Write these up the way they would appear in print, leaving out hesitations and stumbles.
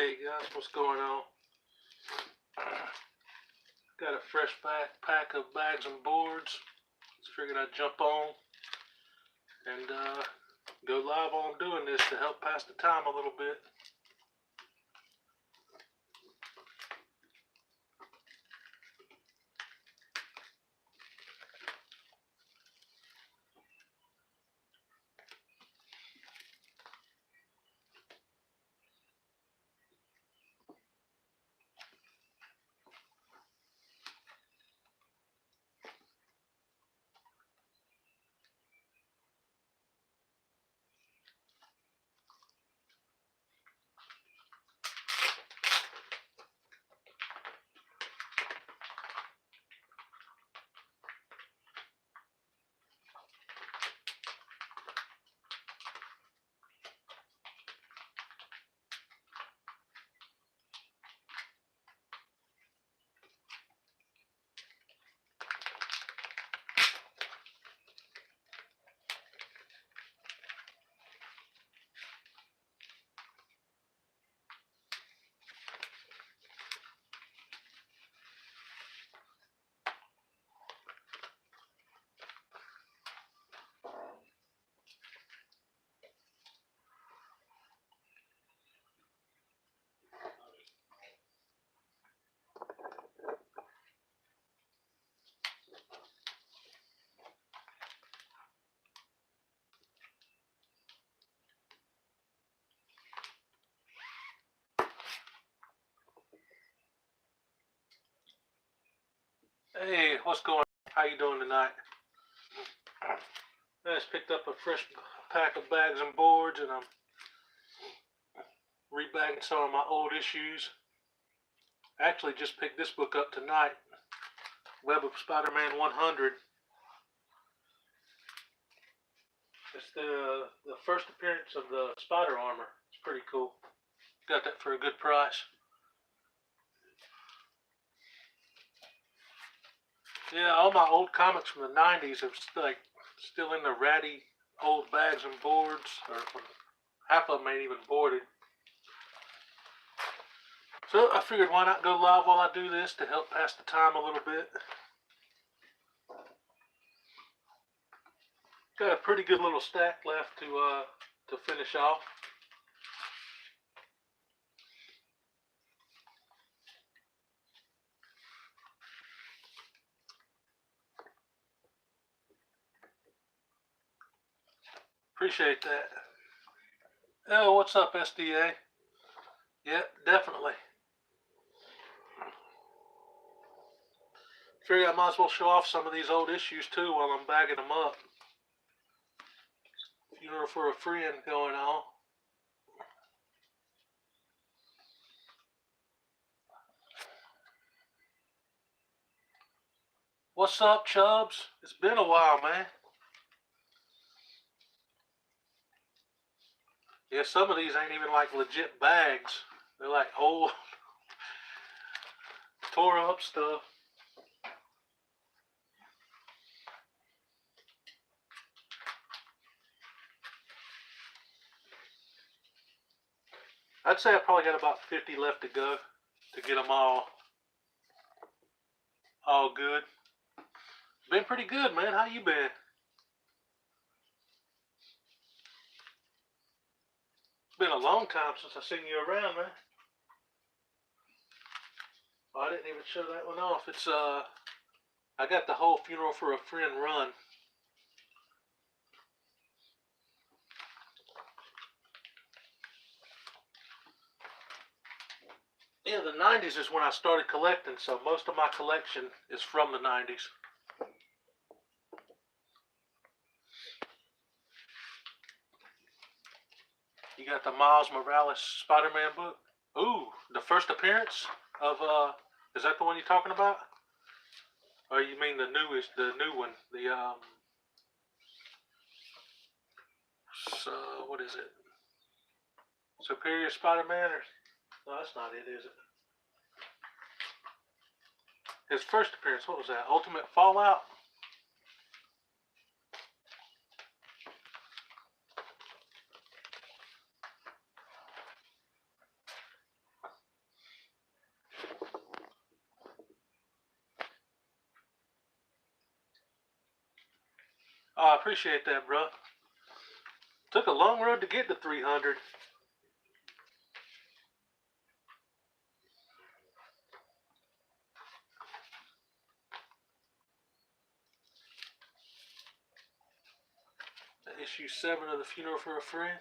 Hey guys, what's going on? Got a fresh pack of bags and boards. Just figured I'd jump on and go live while I'm doing this to help pass the time a little bit. Hey, what's going on? How you doing tonight? I just picked up a fresh pack of bags and boards, and I'm rebagging some of my old issues. I actually just picked this book up tonight, Web of Spider-Man 100. It's the first appearance of the spider armor. It's pretty cool. Got that for a good price. Yeah, all my old comics from the 90s are still in the ratty old bags and boards, or half of them ain't even boarded. So I figured why not go live while I do this to help pass the time a little bit. Got a pretty good little stack left to finish off. Appreciate that. Oh, what's up, SDA? Yep, definitely. Figure I might as well show off some of these old issues too while I'm bagging them up. Funeral for a Friend going on. What's up, Chubbs? It's been a while, man. Yeah, some of these ain't even like legit bags. They're like old, tore up stuff. I'd say I probably got about 50 left to go to get them all good. Been pretty good, man. How you been? It's been a long time since I seen you around, man. Oh, I didn't even show that one off. It's I got the whole Funeral for a Friend run. Yeah, the 90s is when I started collecting, so most of my collection is from the 90s. You got the Miles Morales Spider-Man book. Ooh, the first appearance of is that the one you're talking about? Or you mean the new one? The so what is it? Superior Spider-Man, or no, that's not it, is it? His first appearance, what was that? Ultimate Fallout? Oh, I appreciate that, bro. Took a long road to get to 300. Issue 7 of The Funeral for a Friend.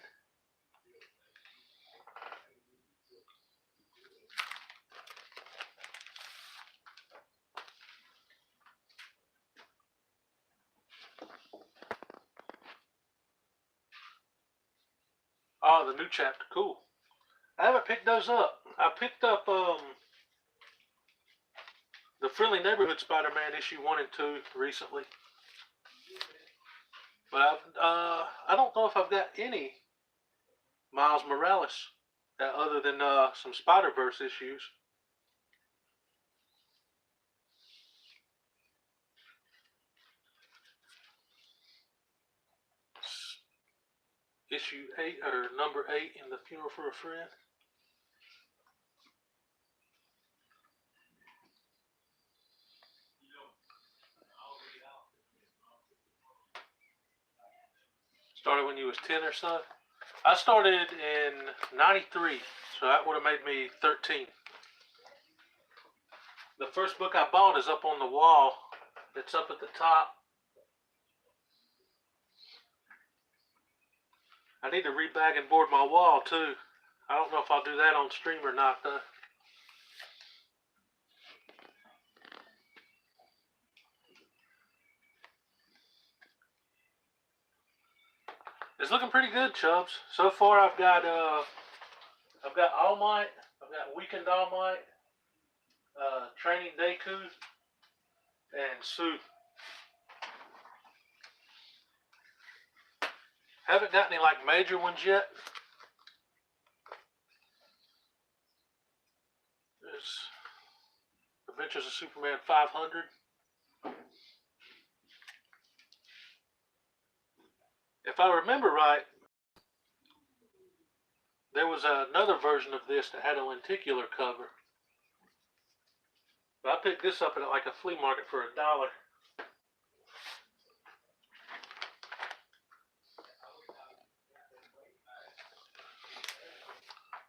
Oh, the new chapter. Cool. I haven't picked those up. I picked up the Friendly Neighborhood Spider-Man issue 1 and 2 recently. But I don't know if I've got any Miles Morales other than some Spider-Verse issues. Issue 8 or number 8 in The Funeral for a Friend. Started when you was 10 or so. I started in 93, so that would have made me 13. The first book I bought is up on the wall. It's up at the top. I need to rebag and board my wall too. I don't know if I'll do that on stream or not though. It's looking pretty good, Chubbs. So far I've got All Might, I've got Weakened All Might, Training Deku, and Sue. Haven't got any like major ones yet. There's Adventures of Superman 500. If I remember right, there was another version of this that had a lenticular cover. But I picked this up at like a flea market for $1.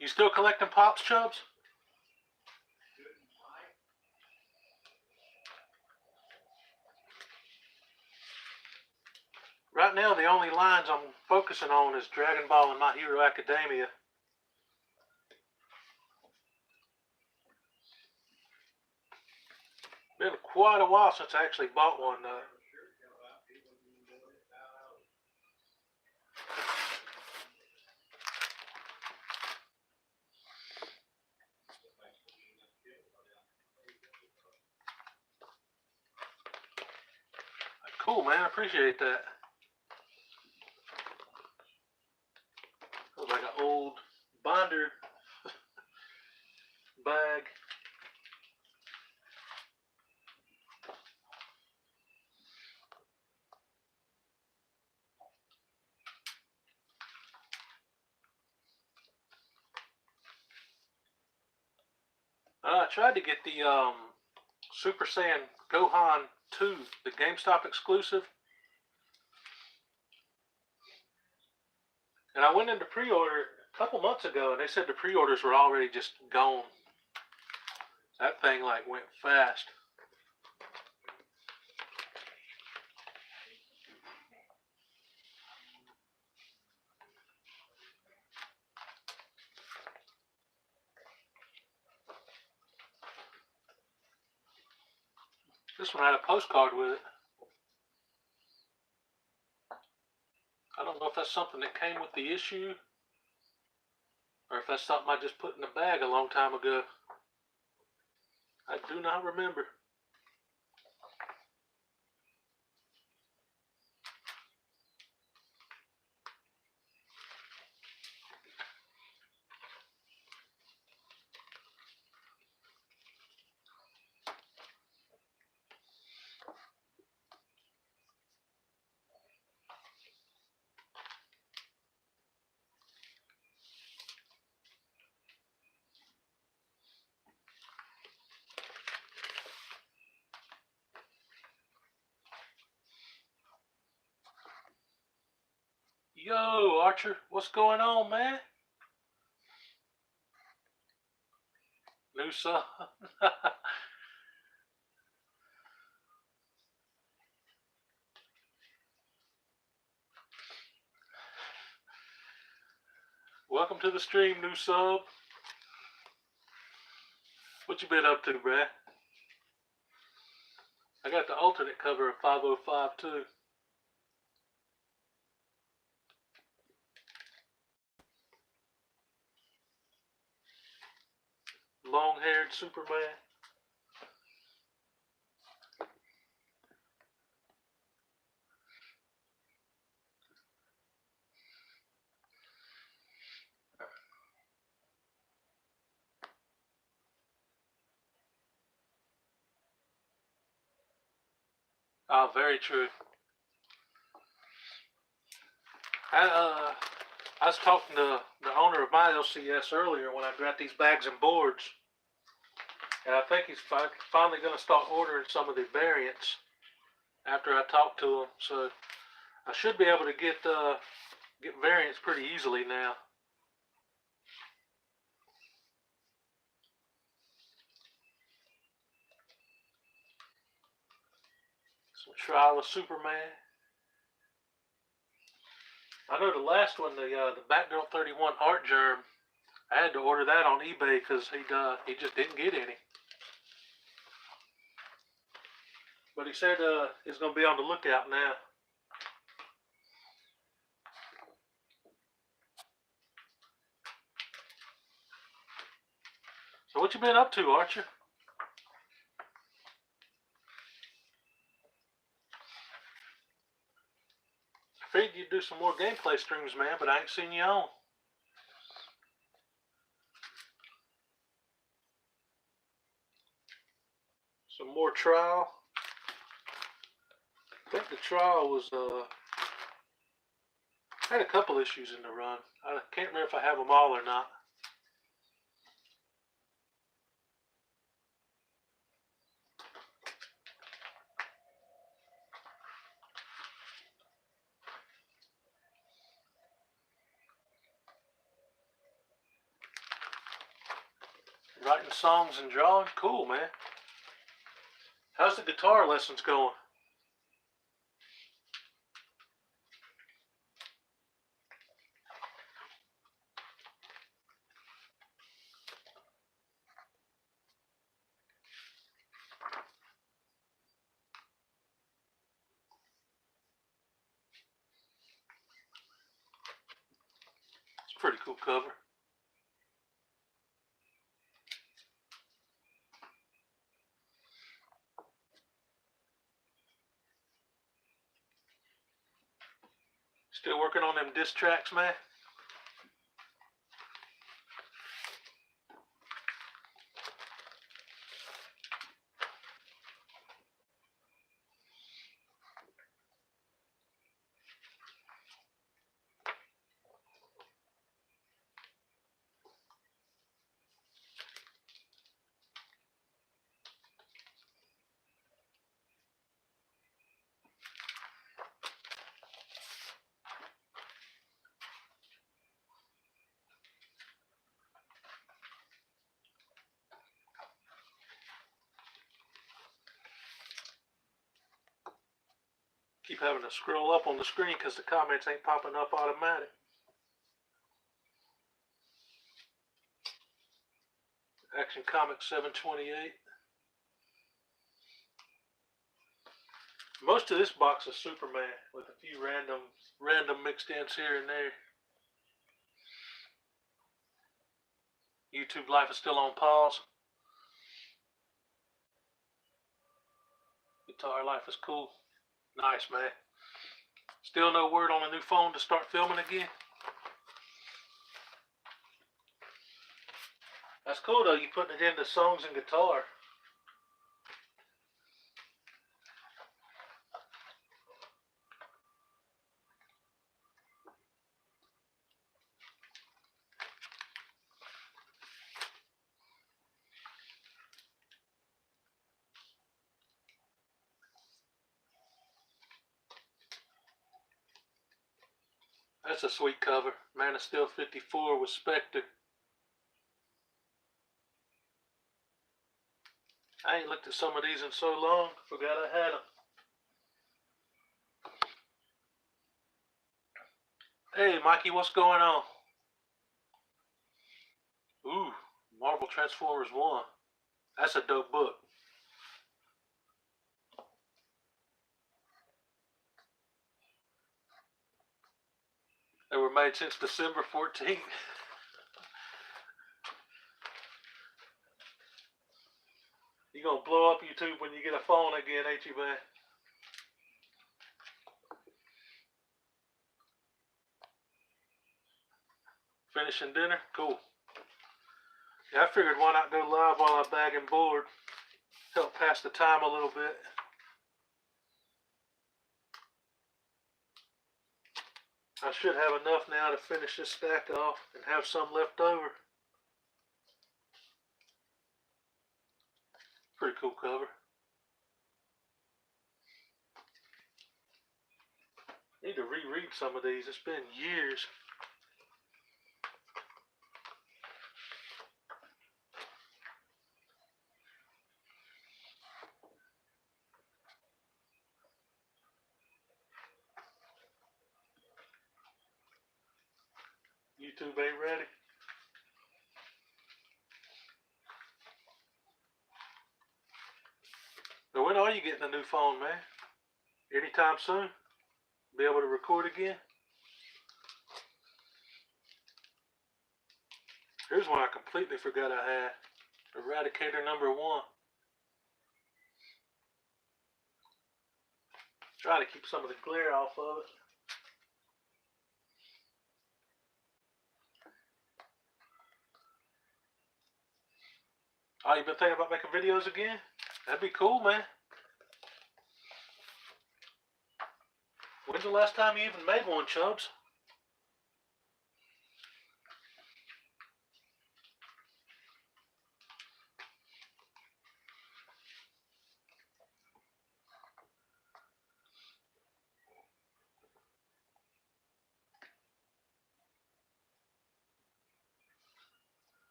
You still collecting Pops, Chubbs? Right now, the only lines I'm focusing on is Dragon Ball and My Hero Academia. Been quite a while since I actually bought one, though. Cool, man. I appreciate that. It was like an old binder bag. I tried to get the Super Saiyan Gohan 2, the GameStop exclusive. And I went into pre-order a couple months ago, and they said the pre-orders were already just gone. That thing like went fast. This one had a postcard with it. I don't know if that's something that came with the issue, or if that's something I just put in the bag a long time ago. I do not remember. Yo, Archer, what's going on, man? New song. Welcome to the stream, new sub. What you been up to, bruh? I got the alternate cover of 505 too. Long-haired Superman. Oh, very true. I was talking to the owner of my LCS earlier when I got these bags and boards, and I think he's finally going to start ordering some of the variants after I talk to him. So I should be able to get variants pretty easily now. Some Trial of Superman. I know the last one, the Batgirl 31 Art Germ, I had to order that on eBay because he just didn't get any. But he said he's going to be on the lookout now. So what you been up to, Archer? I figured you'd do some more gameplay streams, man, but I ain't seen you on. Some more Trial. I think the Trial was had a couple issues in the run. I can't remember if I have them all or not. Writing songs and drawing? Cool, man. How's the guitar lessons going? It's a pretty cool cover. Still working on them diss tracks, man? Keep having to scroll up on the screen because the comments ain't popping up automatic. Action Comics 728. Most of this box is Superman with a few random mixed ins here and there. YouTube life is still on pause. Guitar life is cool. Nice, man. Still no word on a new phone to start filming again? That's cool though, you putting it into songs and guitar. That's a sweet cover. Man of Steel 54 with Spectre. I ain't looked at some of these in so long. Forgot I had them. Hey, Mikey, what's going on? Ooh, Marvel Transformers 1. That's a dope book. They were made since December 14th. You gonna blow up YouTube when you get a phone again, ain't you, man? Finishing dinner? Cool. Yeah, I figured why not go live while I bag and board. Help pass the time a little bit. I should have enough now to finish this stack off and have some left over. Pretty cool cover. Need to reread some of these. It's been years. YouTube ain't ready. So when are you getting a new phone, man? Anytime soon? Be able to record again? Here's one I completely forgot I had. Eradicator #1. Try to keep some of the glare off of it. Oh, you been thinking about making videos again? That'd be cool, man. When's the last time you even made one, Chubbs?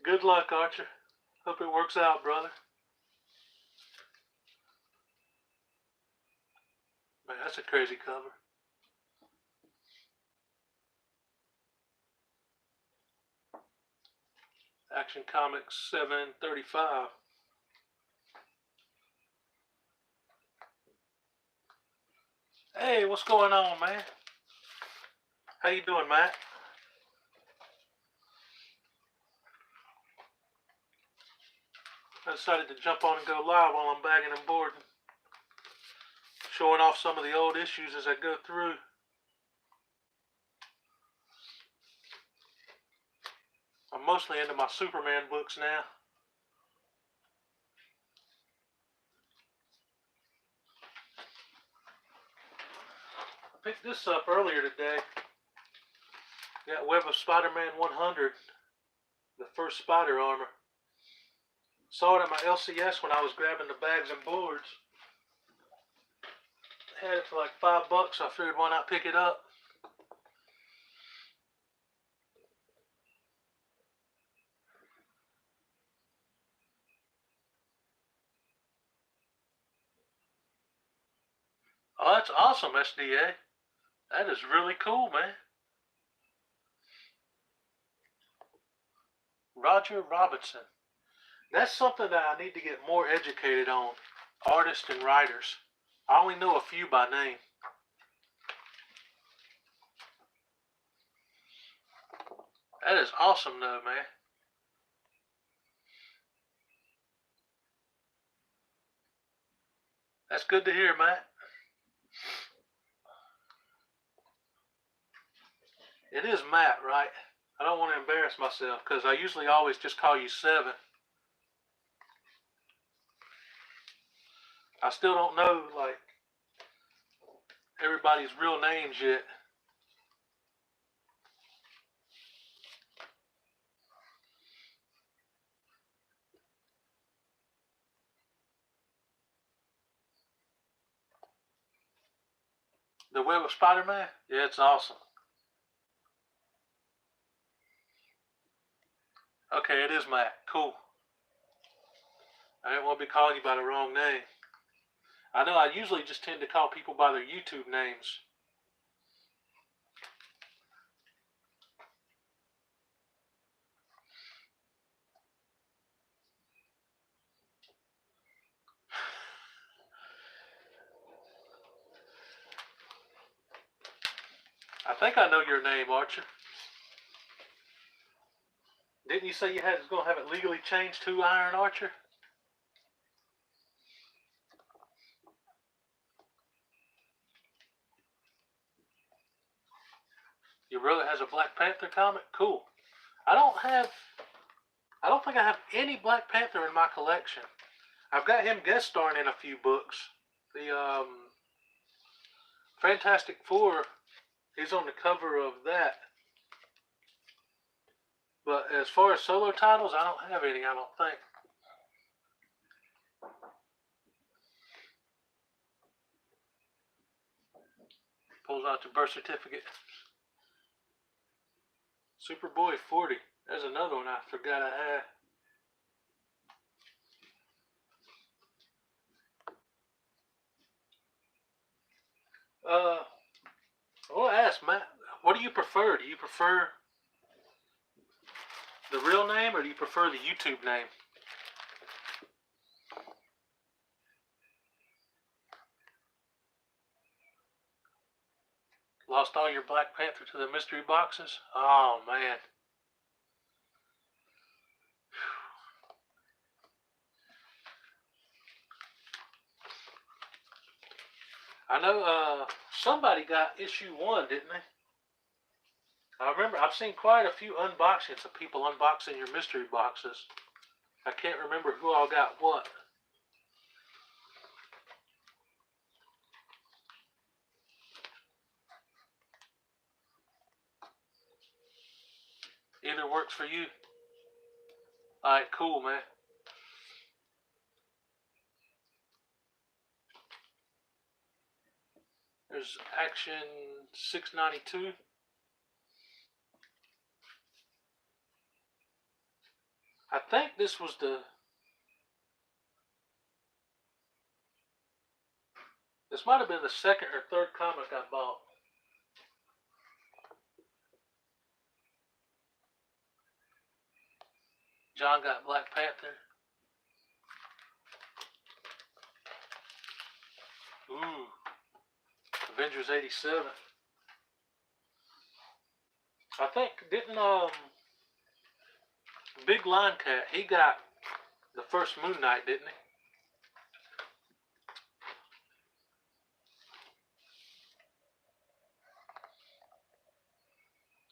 Good luck, Archer. Hope it works out, brother. Man, that's a crazy cover. Action Comics 735. Hey, what's going on, man? How you doing, Matt? I decided to jump on and go live while I'm bagging and boarding. Showing off some of the old issues as I go through. I'm mostly into my Superman books now. I picked this up earlier today. Got Web of Spider-Man 100. The first Spider armor. Saw it at my LCS when I was grabbing the bags and boards. Had it for like $5, so I figured why not pick it up. Oh, that's awesome, SDA. That is really cool, man. Roger Robinson. That's something that I need to get more educated on. Artists and writers. I only know a few by name. That is awesome, though, man. That's good to hear, Matt. It is Matt, right? I don't want to embarrass myself because I usually always just call you Seven. I still don't know, like, everybody's real names yet. The Web of Spider-Man? Yeah, it's awesome. Okay, it is Matt. Cool. I didn't want to be calling you by the wrong name. I know I usually just tend to call people by their YouTube names. I think I know your name, Archer. Didn't you say you was going to have it legally changed to Iron Archer? Your brother has a Black Panther comic? Cool. I don't think I have any Black Panther in my collection. I've got him guest starring in a few books. The Fantastic Four, he's on the cover of that. But as far as solo titles, I don't have any, I don't think. Pulls out your birth certificate. Superboy 40. There's another one I forgot I had. I want to ask Matt, what do you prefer? Do you prefer the real name or do you prefer the YouTube name? Lost all your Black Panther to the mystery boxes? Oh, man. I know somebody got issue 1, didn't they? I remember I've seen quite a few unboxings of people unboxing your mystery boxes. I can't remember who all got what. Either works for you. Alright, cool, man. There's Action 692. I think this was this might have been the second or third comic I bought. John got Black Panther. Ooh. Avengers 87. I think, didn't, Big Lion Cat, he got the first Moon Knight, didn't he?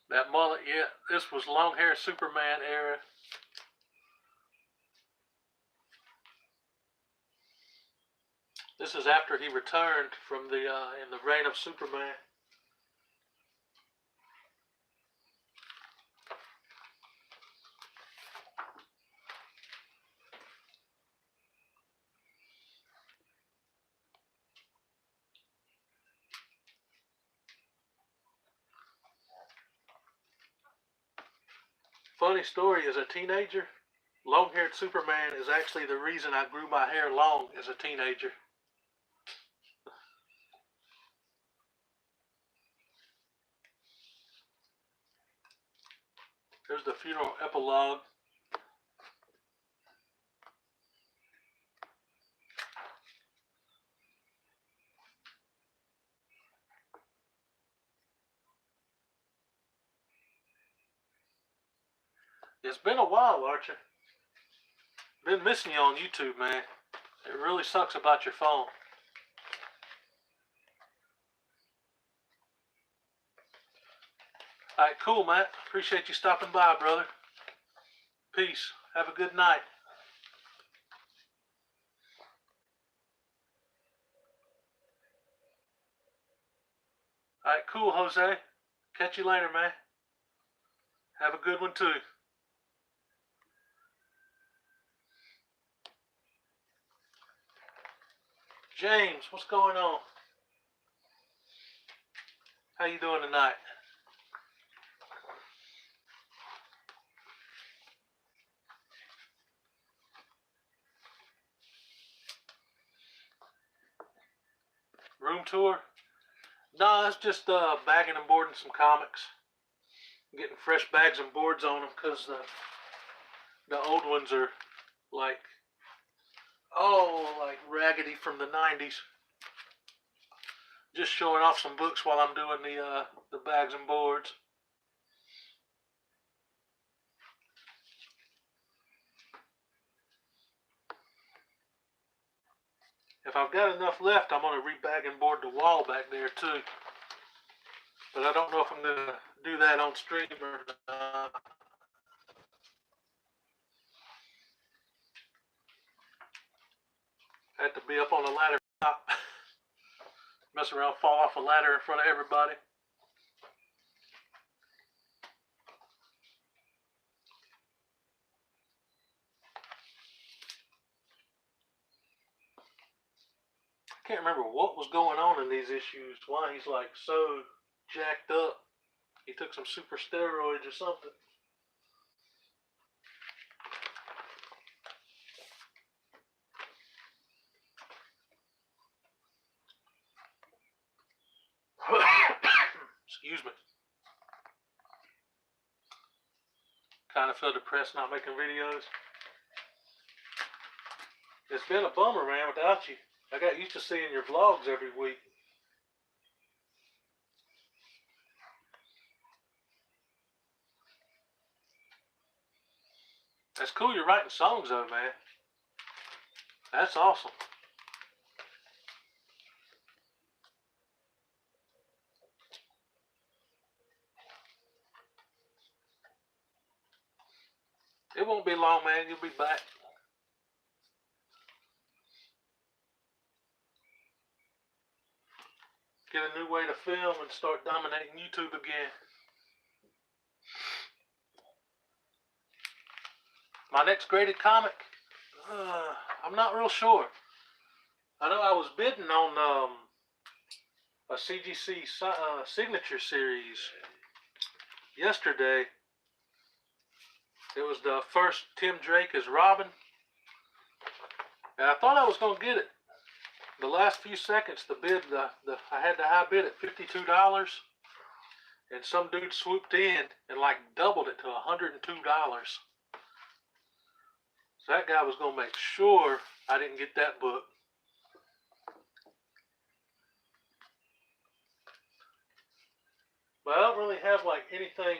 That mullet, yeah, this was long hair Superman era. This is after he returned from the in the reign of Superman. Funny story, as a teenager, long-haired Superman is actually the reason I grew my hair long as a teenager. There's the funeral epilogue. It's been a while, Archer. Been missing you on YouTube, man. It really sucks about your phone. Alright, cool, Matt. Appreciate you stopping by, brother. Peace. Have a good night. Alright, cool, Jose. Catch you later, man. Have a good one, too. James, what's going on? How you doing tonight? Room tour? No, it's just bagging and boarding some comics. Getting fresh bags and boards on them because the old ones are like, like raggedy from the 90s. Just showing off some books while I'm doing the bags and boards. If I've got enough left, I'm going to rebag and board the wall back there too. But I don't know if I'm going to do that on stream or not. I have to be up on a ladder top. Mess around, fall off a ladder in front of everybody. I can't remember what was going on in these issues. Why he's like so jacked up. He took some super steroids or something. Excuse me. Kind of feel depressed not making videos. It's been a bummer, man, without you. I got used to seeing your vlogs every week. That's cool you're writing songs though, man. That's awesome. It won't be long, man. You'll be back. Get a new way to film and start dominating YouTube again. My next graded comic? I'm not real sure. I know I was bidding on a CGC signature series yesterday. It was the first Tim Drake as Robin. And I thought I was going to get it. The last few seconds, the bid, I had the high bid at $52. And some dude swooped in and like doubled it to $102. So that guy was going to make sure I didn't get that book. But I don't really have like anything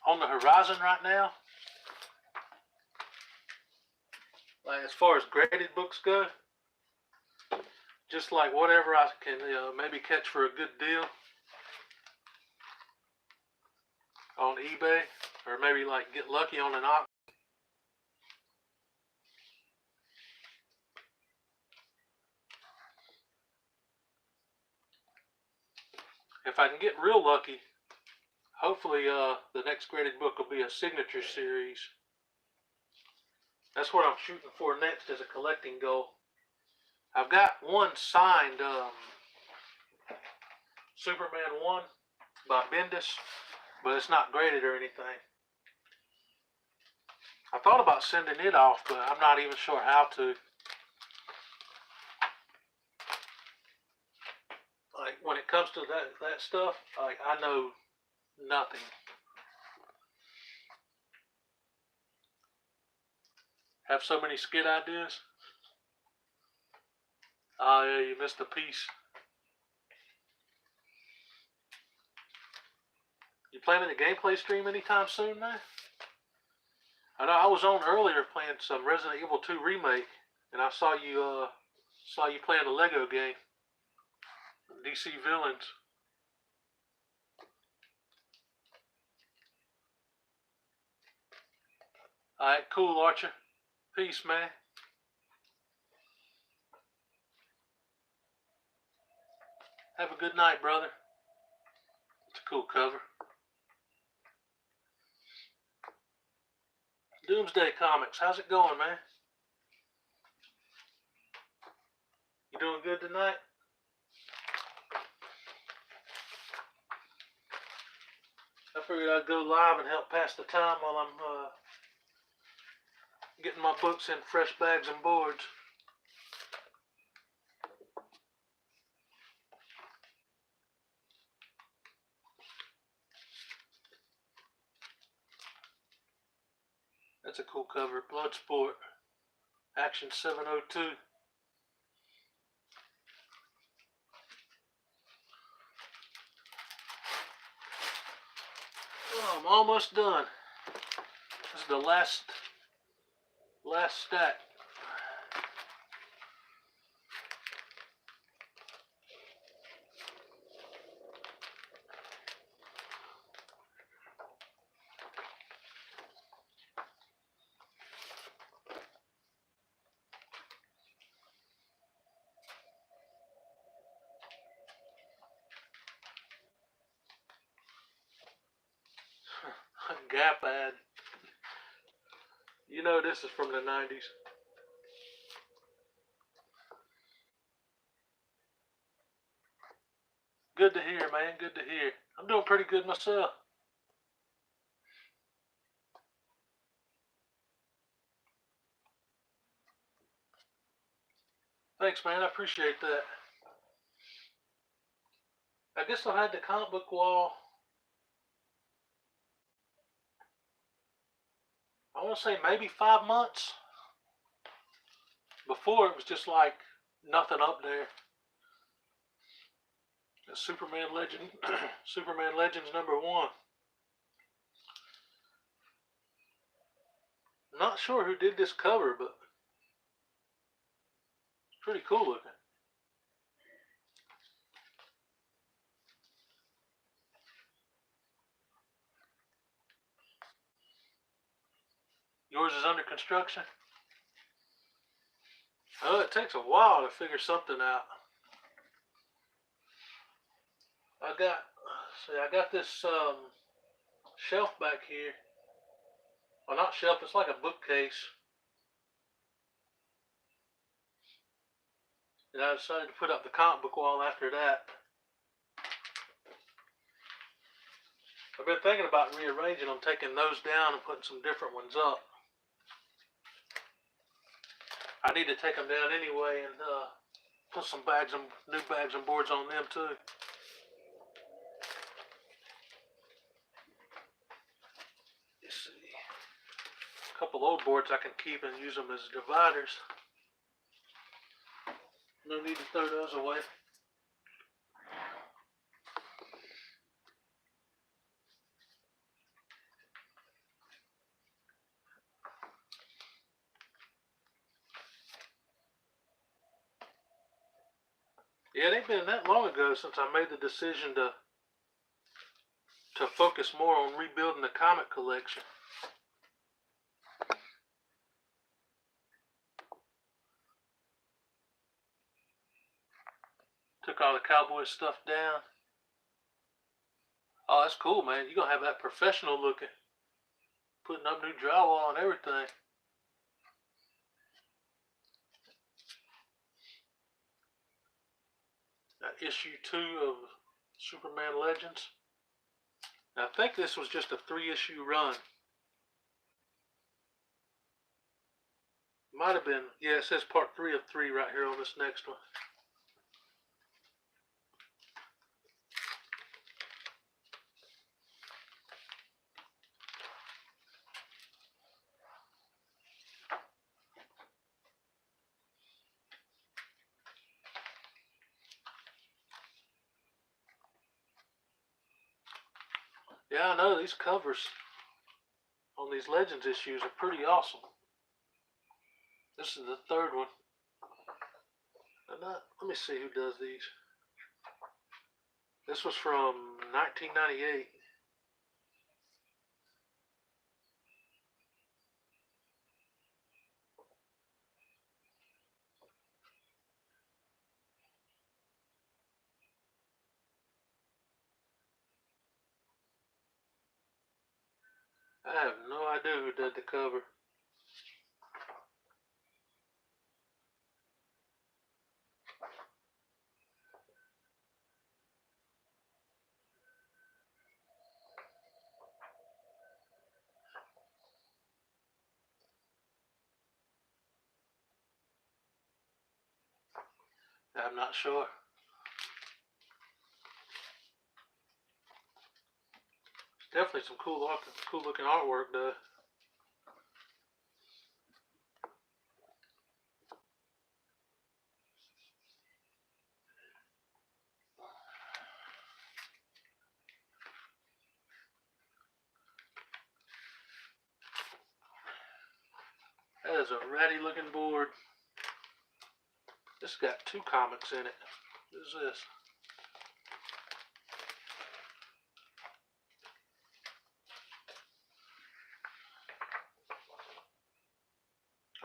on the horizon right now. Like as far as graded books go. Just like whatever I can maybe catch for a good deal on eBay, or maybe like get lucky on an auction. If I can get real lucky, hopefully the next graded book will be a signature series. That's what I'm shooting for next as a collecting goal. I've got one signed Superman 1 by Bendis, but it's not graded or anything. I thought about sending it off, but I'm not even sure how to. Like when it comes to that stuff, like I know nothing. Have so many skit ideas. Oh yeah, you missed a piece. You planning a gameplay stream anytime soon, man? I know I was on earlier playing some Resident Evil 2 remake, and I saw you playing a Lego game, DC Villains. All right, cool, Archer. Peace, man. Have a good night, brother. It's a cool cover. Doomsday Comics, how's it going, man? You doing good tonight? figured I'd go live and help pass the time while I'm getting my books in fresh bags and boards. That's a cool cover. Bloodsport. Action 702. Oh, I'm almost done. This is the last stack. Gap ad. You know this is from the 90s. Good to hear, man. Good to hear. I'm doing pretty good myself. Thanks, man. I appreciate that. I guess I had the comic book wall. I want to say maybe 5 months. Before it was just like nothing up there. The Superman Legend, Superman Legends #1. Not sure who did this cover, but it's pretty cool looking. Yours is under construction? Oh, it takes a while to figure something out. I got this shelf back here. Well, not shelf, it's like a bookcase. And I decided to put up the comic book wall after that. I've been thinking about rearranging them, taking those down and putting some different ones up. I need to take them down anyway and put some new bags and boards on them too. Let's see. A couple old boards I can keep and use them as dividers. No need to throw those away. Yeah, it ain't been that long ago since I made the decision to focus more on rebuilding the comic collection. Took all the cowboy stuff down. Oh, that's cool, man. You're going to have that professional looking. Putting up new drywall and everything. Issue 2 of Superman Legends. Now, I think this was just a 3-issue run. Might have been. Yeah, it says part 3 of 3 right here on this next one. Yeah, I know these covers on these Legends issues are pretty awesome. This is the 3rd one. Let me see who does these. This was from 1998. I have no idea who did the cover. I'm not sure. Definitely some cool looking artwork though. That is a ratty looking board. This has got 2 comics in it. What is this?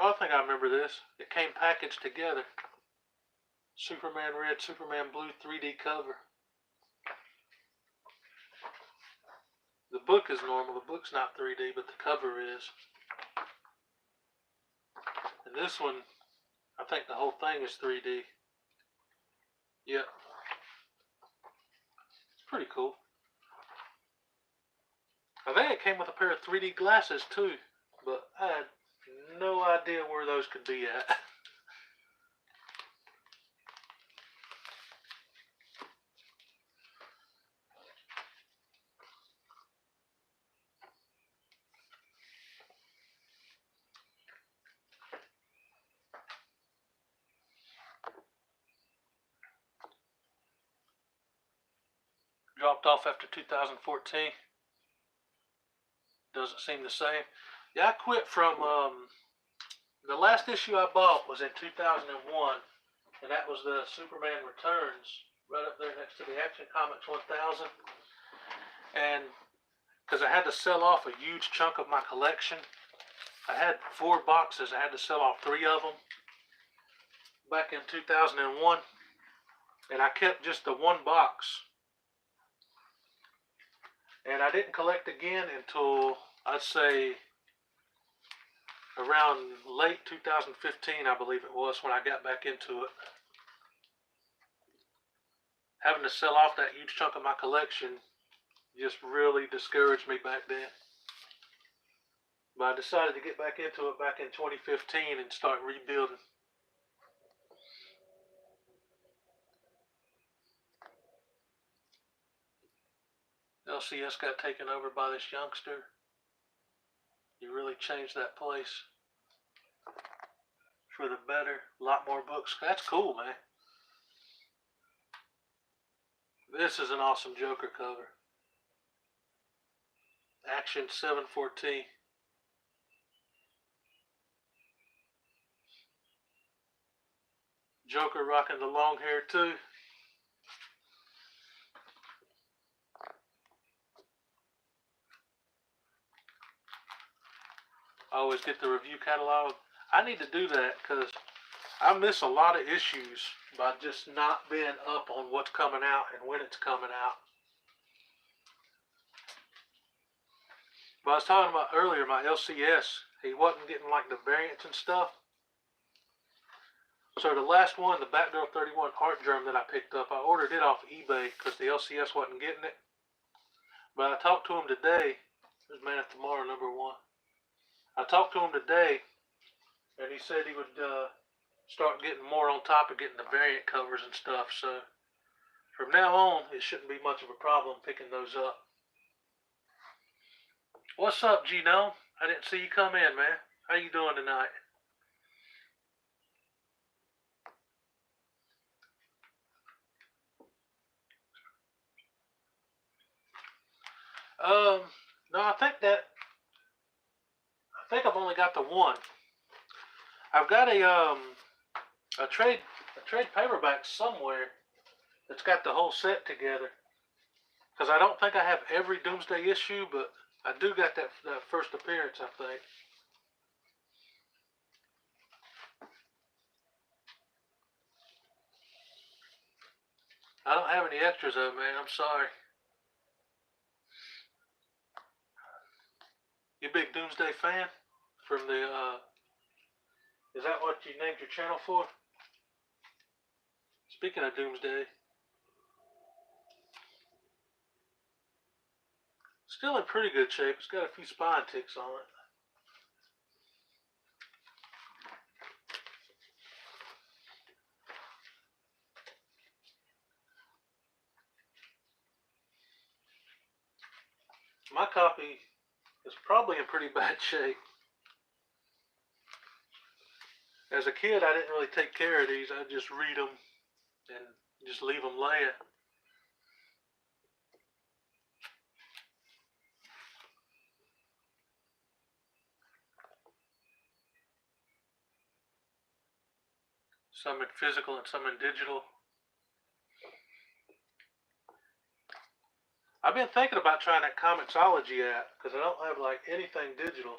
Oh, I think I remember this. It came packaged together. Superman red, Superman blue 3D cover. The book is normal. The book's not 3D, but the cover is. And this one, I think the whole thing is 3D. Yep. It's pretty cool. I think it came with a pair of 3D glasses too, but I had no idea where those could be at. Dropped off after 2014. Doesn't seem the same. Yeah, I quit from, the last issue I bought was in 2001, and that was the Superman Returns, right up there next to the Action Comics 1000. And because I had to sell off a huge chunk of my collection, I had 4 boxes. I had to sell off 3 of them back in 2001, and I kept just the 1 box. And I didn't collect again until, I'd say, around late 2015, I believe it was, when I got back into it. Having to sell off that huge chunk of my collection just really discouraged me back then. But I decided to get back into it back in 2015 and start rebuilding. LCS got taken over by this youngster. He really changed that place for the better. A lot more books. That's cool, man. This is an awesome Joker cover. Action 714. Joker rocking the long hair too. I always get the review catalog. I need to do that because I miss a lot of issues by just not being up on what's coming out and when it's coming out. But I was talking about earlier, my LCS, he wasn't getting like the variants and stuff. So the last one, the Batgirl 31 art germ that I picked up, I ordered it off eBay because the LCS wasn't getting it. But I talked to him today. There's Man of Tomorrow #1. I talked to him today, and he said he would start getting more on top of getting the variant covers and stuff. So from now on, it shouldn't be much of a problem picking those up. What's up, Gino? I didn't see you come in, man. How you doing tonight? No, I think I've only got the one. I've got a trade paperback somewhere that's got the whole set together. Because I don't think I have every Doomsday issue, but I do got that first appearance, I think. I don't have any extras though, man. I'm sorry. You a big Doomsday fan? From the, is that what you named your channel for? Speaking of Doomsday. Still in pretty good shape. It's got a few spine ticks on it. my copy is probably in pretty bad shape. As a kid, I didn't really take care of these. I'd just read them and just leave them laying. Some in physical and some in digital. I've been thinking about trying that Comixology app because I don't have like anything digital.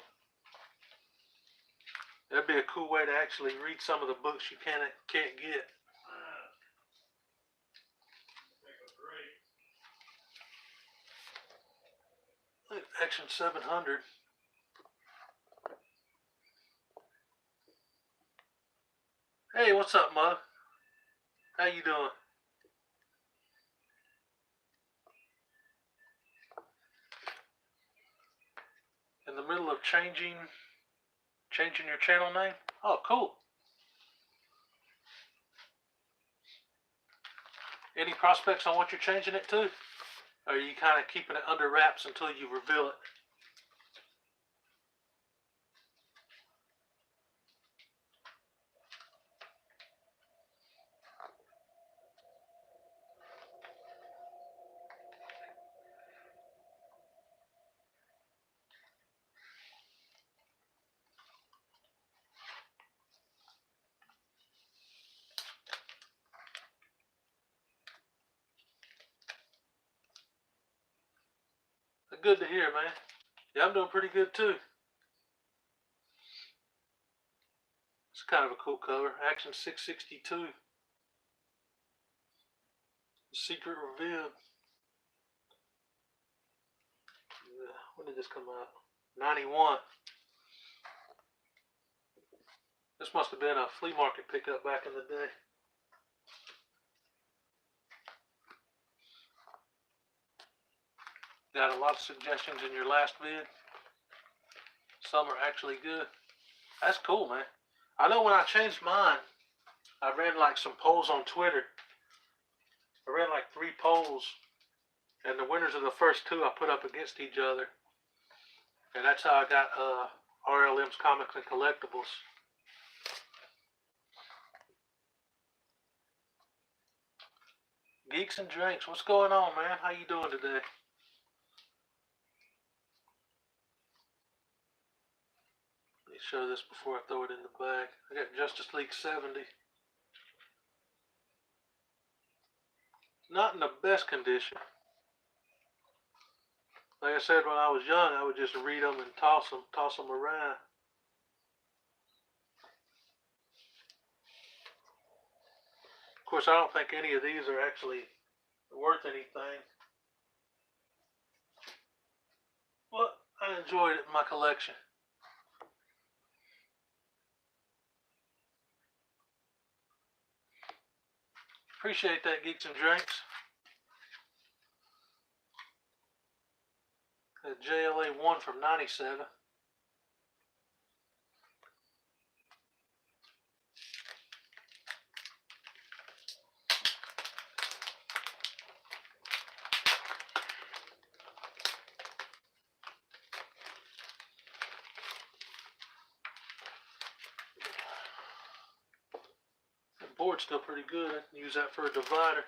That'd be a cool way to actually read some of the books you can't get. Look, Action 700. Hey, what's up, Mo? How you doing? In the middle of changing your channel name? Oh, cool. Any prospects on what you're changing it to? Or are you kind of keeping it under wraps until you reveal it? Good to hear, man. Yeah, I'm doing pretty good too. It's kind of a cool cover. Action 662. The Secret Revealed. When did this come out? 91. This must have been a flea market pickup back in the day. Got a lot of suggestions in your last vid. Some are actually good. That's cool, man. I know when I changed mine, I ran like some polls on Twitter. I ran like 3 polls, and the winners of the first 2 I put up against each other. And that's how I got RLM's Comics and Collectibles. Geeks and Drinks, what's going on, man? How you doing today? Let me show this before I throw it in the bag. I got Justice League 70. Not in the best condition. Like I said, when I was young, I would just read them and toss them around. Of course, I don't think any of these are actually worth anything. But I enjoyed it in my collection. Appreciate that, Geeks and Drinks. The JLA 1 from 97. The board's still pretty good. I can use that for a divider.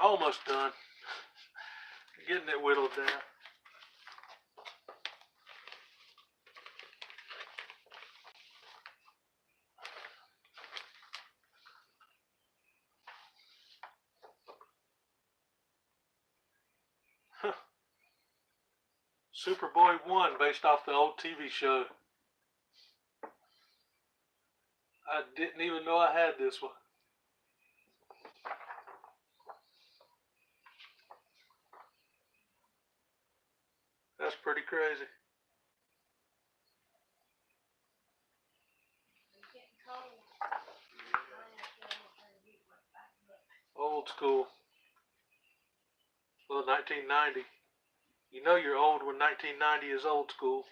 Almost done. Getting it whittled down. Superboy 1 based off the old TV show. I didn't even know I had this one. That's pretty crazy. old school. Well, 1990. You know you're old when 1990 is old school.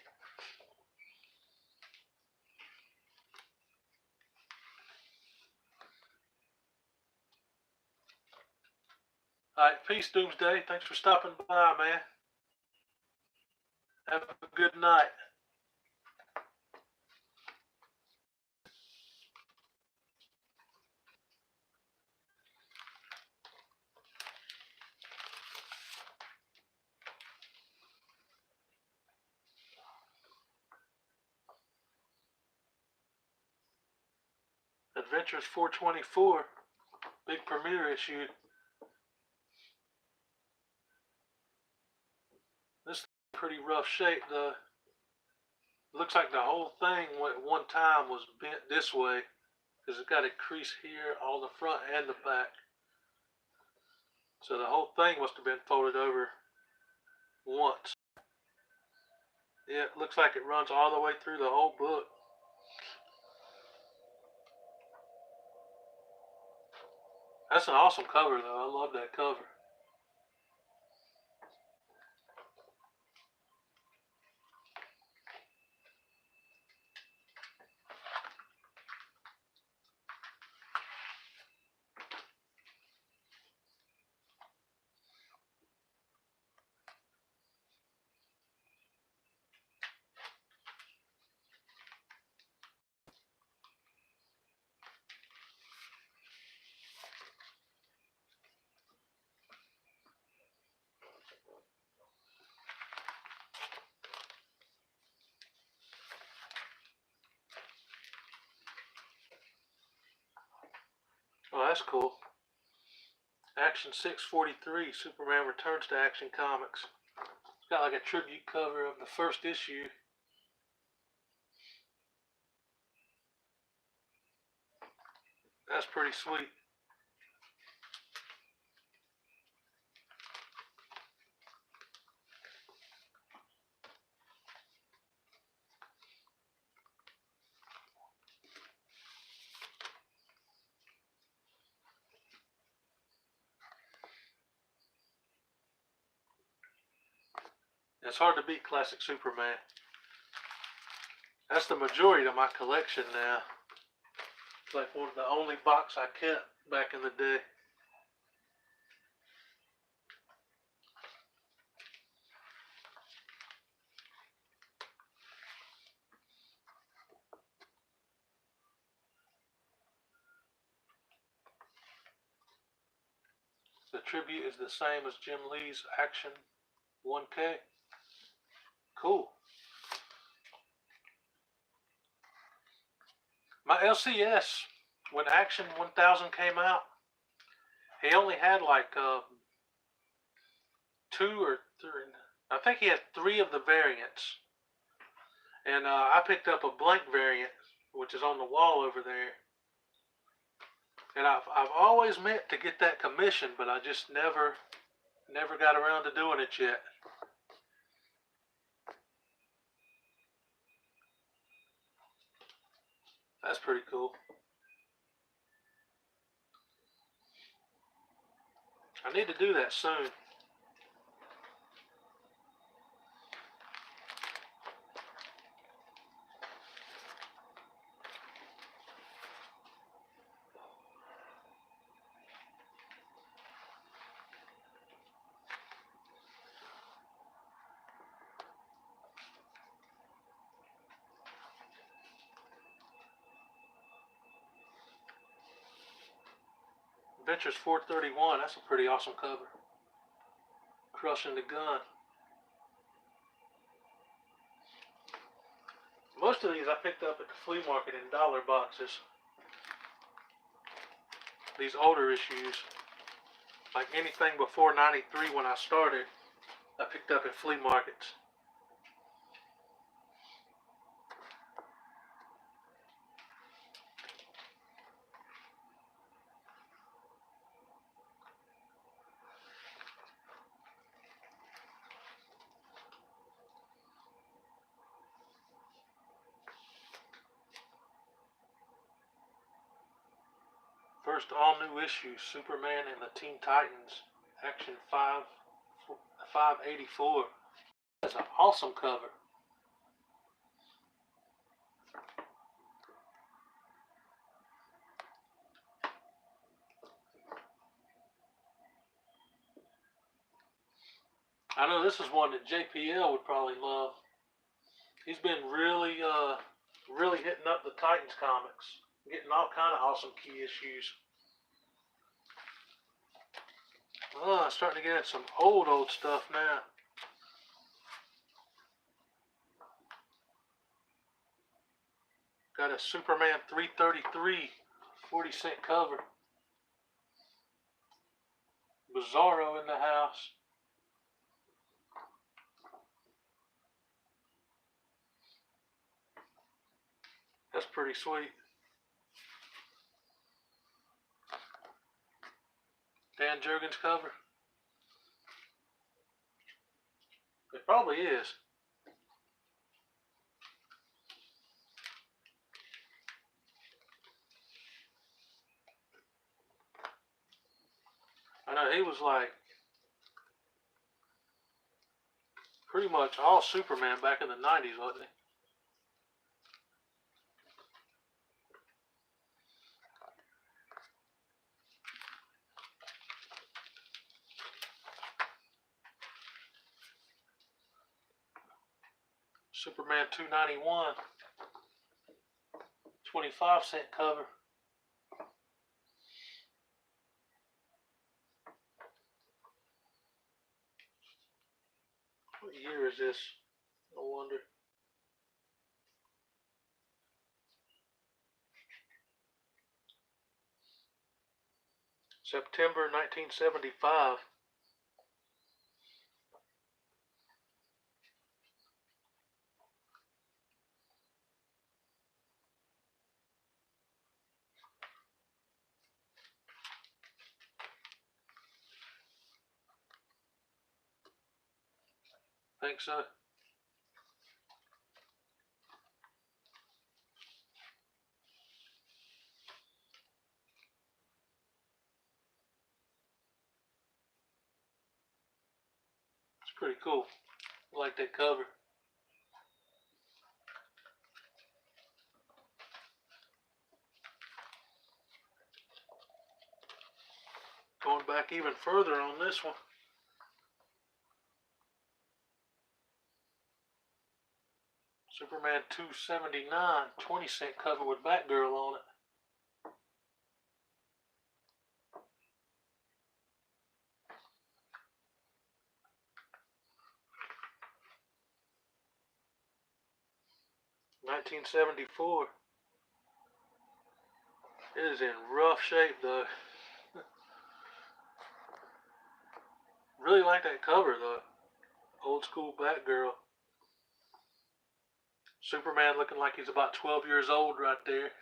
Alright, peace, Doomsday. Thanks for stopping by, man. Have a good night. Adventures 424. Big premiere issue. This is pretty rough shape, though. Looks like the whole thing at one time was bent this way, because it's got a crease here on the front and the back. So the whole thing must have been folded over once. Yeah, it looks like it runs all the way through the whole book. That's an awesome cover, though. I love that cover. Oh, that's cool. Action 643, Superman Returns to Action Comics. It's got like a tribute cover of the first issue. That's pretty sweet. It's hard to beat classic Superman. That's the majority of my collection now. It's like one of the only box I kept back in the day. The tribute is the same as Jim Lee's Action 1K. Cool. My LCS, when Action 1000 came out, he only had like 2 or 3. I think he had 3 of the variants. And I picked up a blank variant, which is on the wall over there. And I've always meant to get that commission, but I just never got around to doing it yet. That's pretty cool. I need to do that soon. Adventures 431, that's a pretty awesome cover. Crushing the gun. Most of these I picked up at the flea market in dollar boxes. These older issues, like anything before 93 when I started, I picked up at flea markets. First all-new issue, Superman and the Teen Titans, Action 584. That's an awesome cover. I know this is one that JPL would probably love. He's been really hitting up the Titans comics, getting all kind of awesome key issues. Oh, I'm starting to get at some old stuff now. Got a Superman 333, 40-cent cover. Bizarro in the house. That's pretty sweet. Dan Jurgens cover. It probably is. I know he was like pretty much all Superman back in the 90s, wasn't he? Superman 291, 25-cent cover. What year is this? No wonder. September 1975. Think so. It's pretty cool. I like that cover. Going back even further on this one. Superman 279, 20-cent cover with Batgirl on it. $1974. It is in rough shape though. Really like that cover though. Old school Batgirl. Superman looking like he's about 12 years old right there.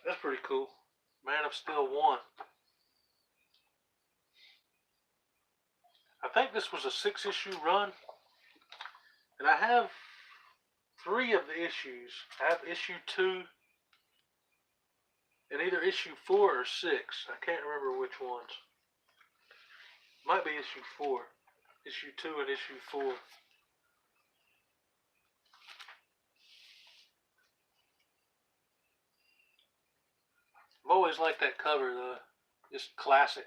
That's pretty cool. Man of Steel 1. I think this was a 6-issue run. And I have 3 of the issues. I have issue 2 and either issue 4 or 6. I can't remember which ones. Might be issue 4. Issue 2 and issue 4. I've always liked that cover though. Just classic.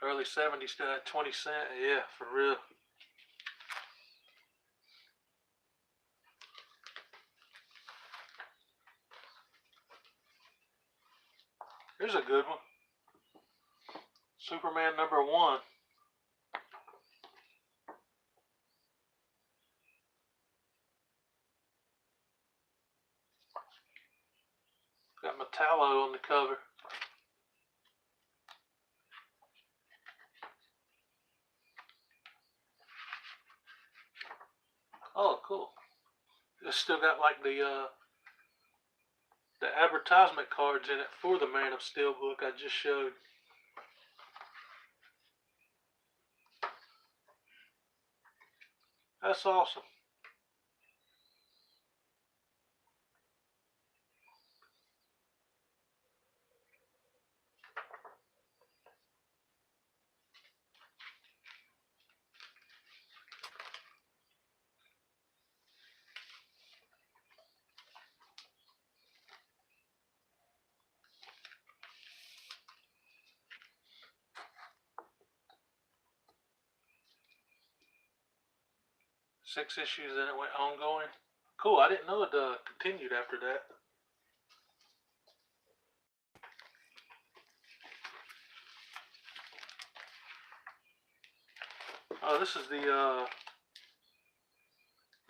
Early 70s still at 20 cents. Yeah, for real. Here's a good one. Superman #1. Got Metallo on the cover. Oh, cool. It's still got like the advertisement cards in it for the Man of Steel book I just showed. That's awesome. Six issues, and it went ongoing. Cool. I didn't know it continued after that. Oh, this is the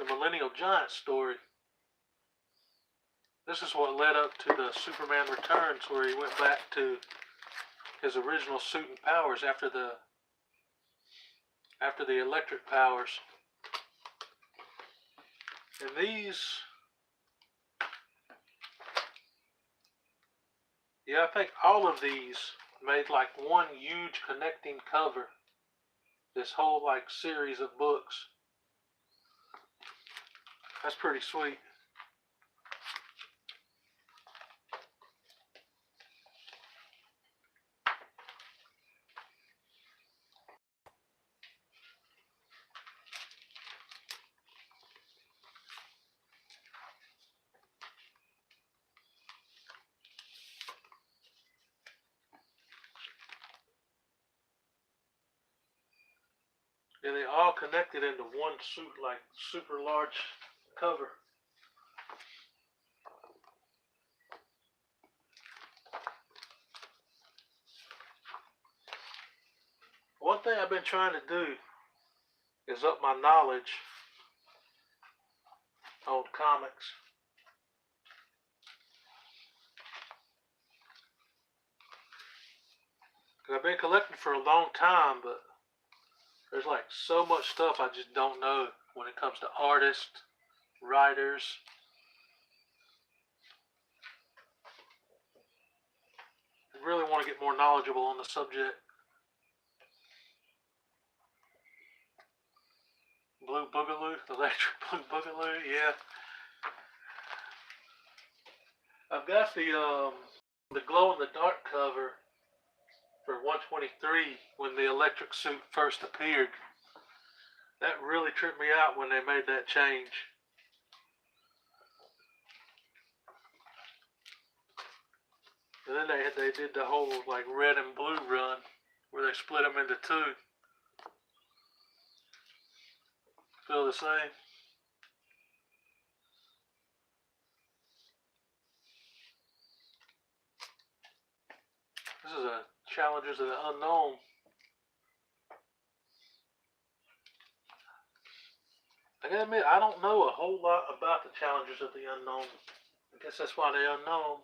Millennial Giant story. This is what led up to the Superman Returns, where he went back to his original suit and powers after the electric powers. And these, yeah, I think all of these made like one huge connecting cover. This whole like series of books. That's pretty sweet. And they all connected into one suit, like super large cover. One thing I've been trying to do is up my knowledge on comics. Because I've been collecting for a long time, but there's like so much stuff I just don't know when it comes to artists, writers. I really want to get more knowledgeable on the subject. Blue Boogaloo, Electric Blue Boogaloo, yeah. I've got the glow in the dark cover for 123 when the electric suit first appeared. That really tripped me out when they made that change. And then they did the whole like red and blue run where they split them into two. Feel the same? This is a Challengers of the Unknown. I gotta admit, I don't know a whole lot about the Challengers of the Unknown. I guess that's why they're unknown.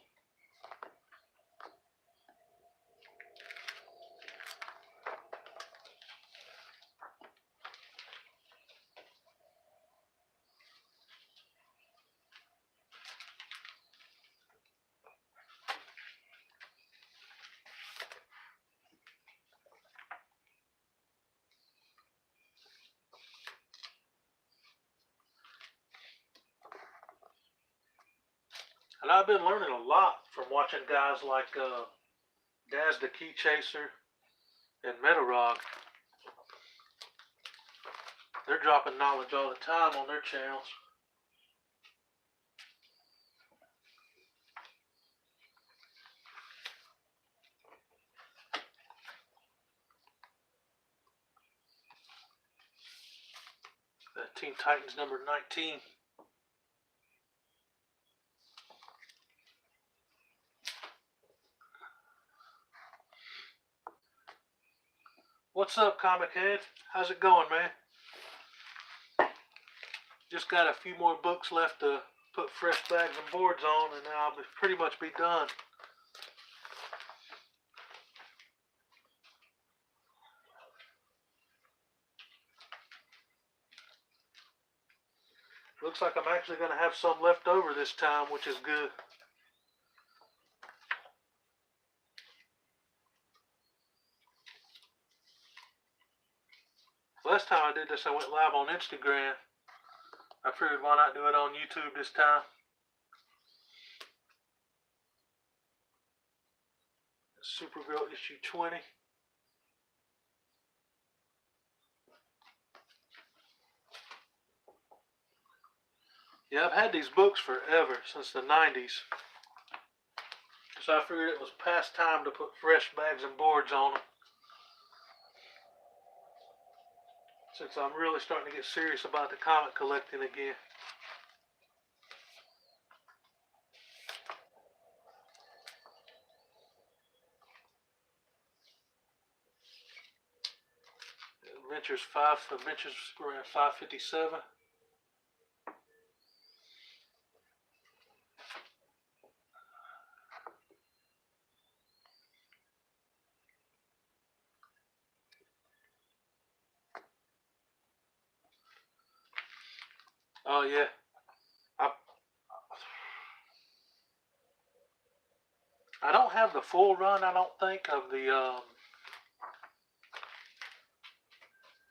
And I've been learning a lot from watching guys like Daz the Key Chaser and Metarog. They're dropping knowledge all the time on their channels. Teen Titans number 19. What's up, Comic Head? How's it going, man? Just got a few more books left to put fresh bags and boards on, and then I'll pretty much be done. Looks like I'm actually going to have some left over this time, which is good. Last time I did this, I went live on Instagram. I figured why not do it on YouTube this time. Supergirl issue 20. Yeah, I've had these books forever, since the 90s. So I figured it was past time to put fresh bags and boards on them. Since I'm really starting to get serious about the comic collecting again. Adventures 557. Oh yeah, I don't have the full run. I don't think of the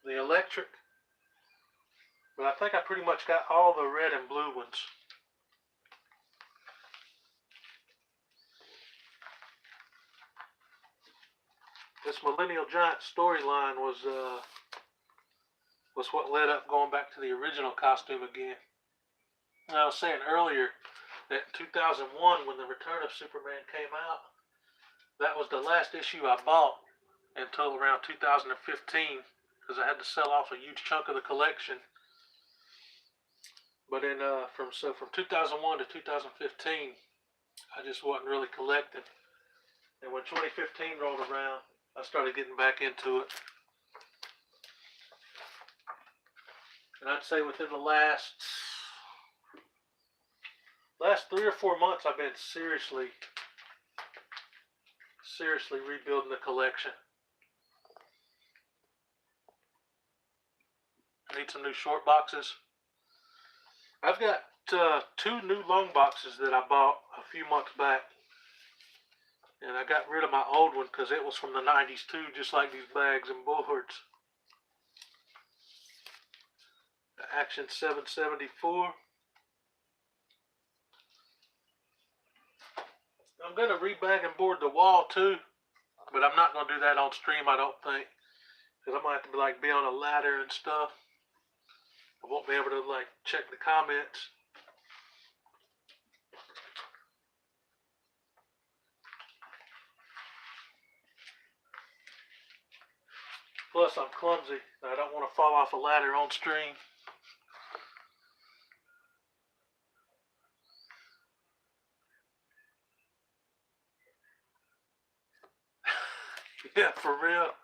electric, but I think I pretty much got all the red and blue ones. This Millennial Giant storyline was what led up going back to the original costume again. And I was saying earlier that in 2001, when the Return of Superman came out, that was the last issue I bought until around 2015, because I had to sell off a huge chunk of the collection. But then from 2001 to 2015, I just wasn't really collecting. And when 2015 rolled around, I started getting back into it. And I'd say within the last 3 or 4 months, I've been seriously rebuilding the collection. I need some new short boxes. I've got 2 new long boxes that I bought a few months back. And I got rid of my old one because it was from the 90s too, just like these bags and boards. The Action 774. I'm going to rebag and board the wall too, but I'm not going to do that on stream, I don't think. Because I'm going to have to be on a ladder and stuff. I won't be able to check the comments. Plus, I'm clumsy. I don't want to fall off a ladder on stream. Yeah, for real.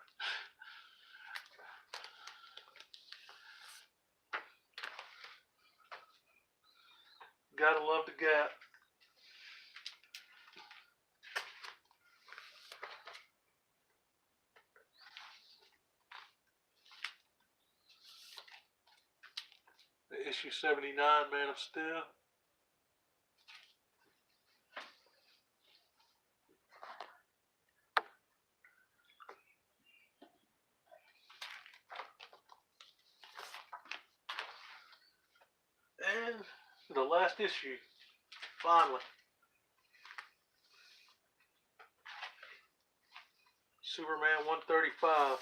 Gotta love the Gap. The issue 79, Man of Steel. And the last issue, finally. Superman 135.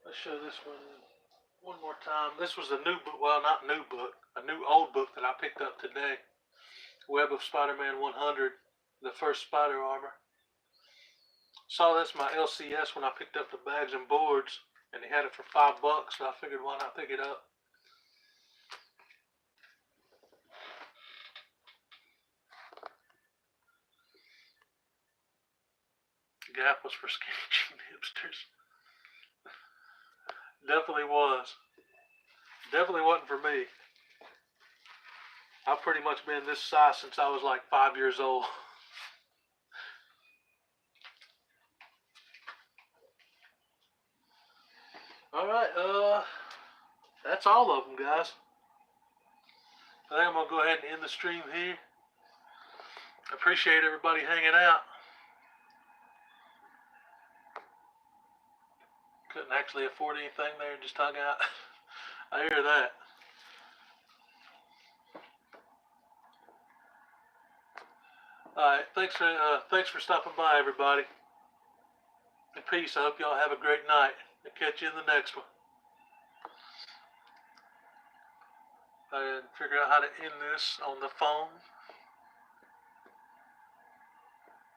Let's show this one more time. This was a new book, well, not new book, a new old book that I picked up today. Web of Spider-Man 100, the first Spider Armor. Saw this my LCS when I picked up the bags and boards, and he had it for $5, so I figured why not pick it up. Gap was for skinny jean hipsters. Definitely was. Definitely wasn't for me. I've pretty much been this size since I was like 5 years old. Alright, that's all of them, guys. I think I'm going to go ahead and end the stream here. I appreciate everybody hanging out. Couldn't actually afford anything there, just hung out. I hear that. Alright, thanks for stopping by, everybody. And peace. I hope y'all have a great night. I'll catch you in the next one. I didn't figure out how to end this on the phone.